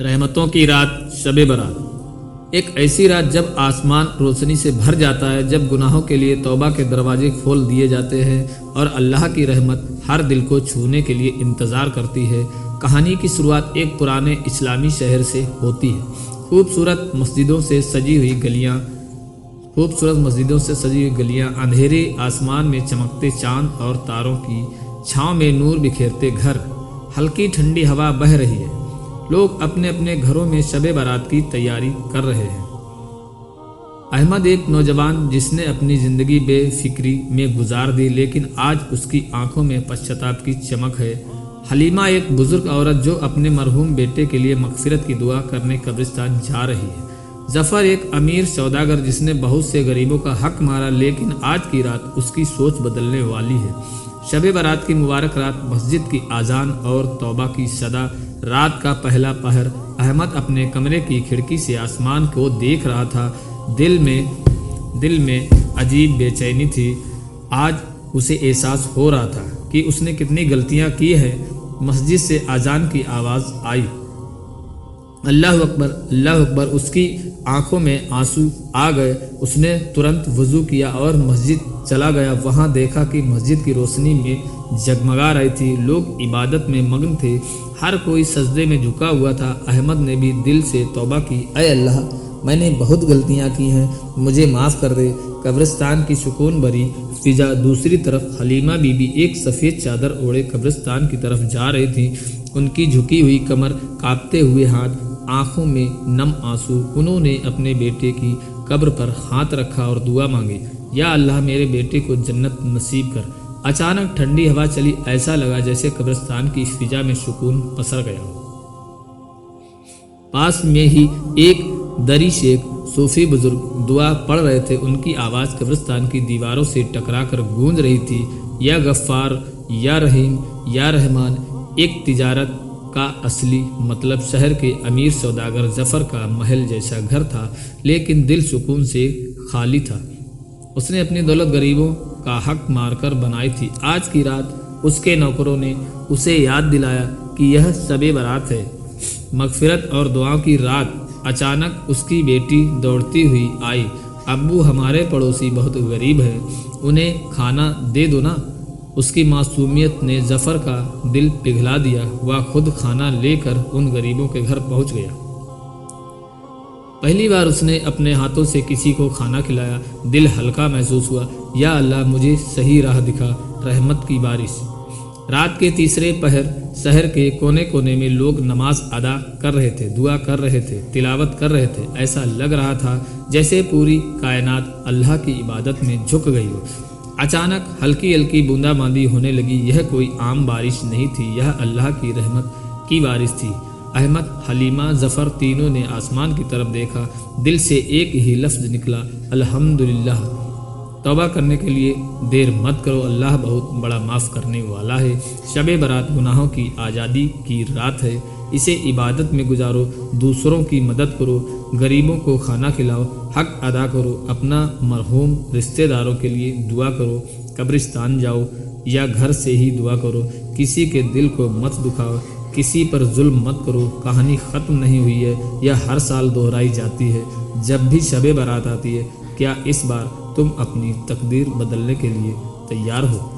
رحمتوں کی رات شب برات، ایک ایسی رات جب آسمان روشنی سے بھر جاتا ہے، جب گناہوں کے لیے توبہ کے دروازے کھول دیے جاتے ہیں اور اللہ کی رحمت ہر دل کو چھونے کے لیے انتظار کرتی ہے۔ کہانی کی شروعات ایک پرانے اسلامی شہر سے ہوتی ہے۔ خوبصورت مسجدوں سے سجی ہوئی گلیاں، اندھیرے آسمان میں چمکتے چاند اور تاروں کی چھاؤں میں نور بکھیرتے گھر، ہلکی ٹھنڈی ہوا بہہ رہی ہے۔ لوگ اپنے اپنے گھروں میں شب برات کی تیاری کر رہے ہیں۔ احمد ایک نوجوان جس نے اپنی زندگی بے فکری میں گزار دی، لیکن آج اس کی آنکھوں میں پشچاتاپ کی چمک ہے۔ حلیمہ ایک بزرگ عورت جو اپنے مرحوم بیٹے کے لیے مغفرت کی دعا کرنے قبرستان جا رہی ہے۔ ظفر ایک امیر سوداگر جس نے بہت سے غریبوں کا حق مارا، لیکن آج کی رات اس کی سوچ بدلنے والی ہے۔ شب برات کی مبارک رات، مسجد کی اذان اور توبہ کی صدا، رات کا پہلا پہر۔ احمد اپنے کمرے کی کھڑکی سے آسمان کو دیکھ رہا تھا۔ دل میں عجیب بے چینی تھی۔ آج اسے احساس ہو رہا تھا کہ اس نے کتنی غلطیاں کی ہیں۔ مسجد سے اذان کی آواز آئی، اللہ اکبر اللہ اکبر۔ اس کی آنکھوں میں آنسو آ گئے۔ اس نے ترنت وضو کیا اور مسجد چلا گیا۔ وہاں دیکھا کہ مسجد کی روشنی میں جگمگا رہی تھی، لوگ عبادت میں مگن تھے، ہر کوئی سجدے میں جھکا ہوا تھا۔ احمد نے بھی دل سے توبہ کی، اے اللہ، میں نے بہت غلطیاں کی ہیں، مجھے معاف کر دے۔ قبرستان کی سکون بھری فضا۔ دوسری طرف حلیمہ بی بی ایک سفید چادر اوڑھے قبرستان کی طرف جا رہی تھی، ان کی جھکی ہوئی کمر، کانپتے ہوئے ہاتھ، آنکھوں میں نم آنسو۔ انہوں نے اپنے بیٹے کی قبر پر ہاتھ رکھا اور دعا مانگی، یا اللہ میرے بیٹے کو جنت نصیب کر۔ اچانک ٹھنڈی ہوا چلی، ایسا لگا جیسے قبرستان کی فضا میں سکون پسر گیا۔ پاس میں ہی ایک دری شیخ صوفی بزرگ دعا پڑھ رہے تھے، ان کی آواز قبرستان کی دیواروں سے ٹکرا کر گونج رہی تھی، یا غفار، یا رحیم، یا رحمان۔ ایک تجارت کا اصلی مطلب شہر کے امیر سوداگر ظفر کا محل جیسا گھر تھا، لیکن دل سکون سے خالی تھا۔ اس نے اپنی دولت غریبوں کا حق مار کر بنائی تھی۔ آج کی رات اس کے نوکروں نے اسے یاد دلایا کہ یہ شب برات ہے، مغفرت اور دعاؤں کی رات۔ اچانک اس کی بیٹی دوڑتی ہوئی آئی، ابو ہمارے پڑوسی بہت غریب ہیں، انہیں کھانا دے دو نا۔ اس کی معصومیت نے ظفر کا دل پگھلا دیا۔ وہ خود کھانا لے کر ان غریبوں کے گھر پہنچ گیا۔ پہلی بار اس نے اپنے ہاتھوں سے کسی کو کھانا کھلایا، دل ہلکا محسوس ہوا۔ یا اللہ مجھے صحیح راہ دکھا۔ رحمت کی بارش۔ رات کے تیسرے پہر، شہر کے کونے کونے میں لوگ نماز ادا کر رہے تھے، دعا کر رہے تھے، تلاوت کر رہے تھے۔ ایسا لگ رہا تھا جیسے پوری کائنات اللہ کی عبادت میں جھک گئی ہو۔ اچانک ہلکی ہلکی بوندا باندی ہونے لگی۔ یہ کوئی عام بارش نہیں تھی، یہ اللہ کی رحمت کی بارش تھی۔ احمد، حلیمہ، ظفر تینوں نے آسمان کی طرف دیکھا۔ دل سے ایک ہی لفظ نکلا، الحمدللہ۔ توبہ کرنے کے لیے دیر مت کرو، اللہ بہت بڑا معاف کرنے والا ہے۔ شب برات گناہوں کی آزادی کی رات ہے، اسے عبادت میں گزارو، دوسروں کی مدد کرو، غریبوں کو کھانا کھلاؤ، حق ادا کرو، اپنا مرحوم رشتہ داروں کے لیے دعا کرو۔ قبرستان جاؤ یا گھر سے ہی دعا کرو، کسی کے دل کو مت دکھاؤ، کسی پر ظلم مت کرو۔ کہانی ختم نہیں ہوئی ہے، یہ ہر سال دہرائی جاتی ہے جب بھی شب برات آتی ہے۔ کیا اس بار تم اپنی تقدیر بدلنے کے لیے تیار ہو؟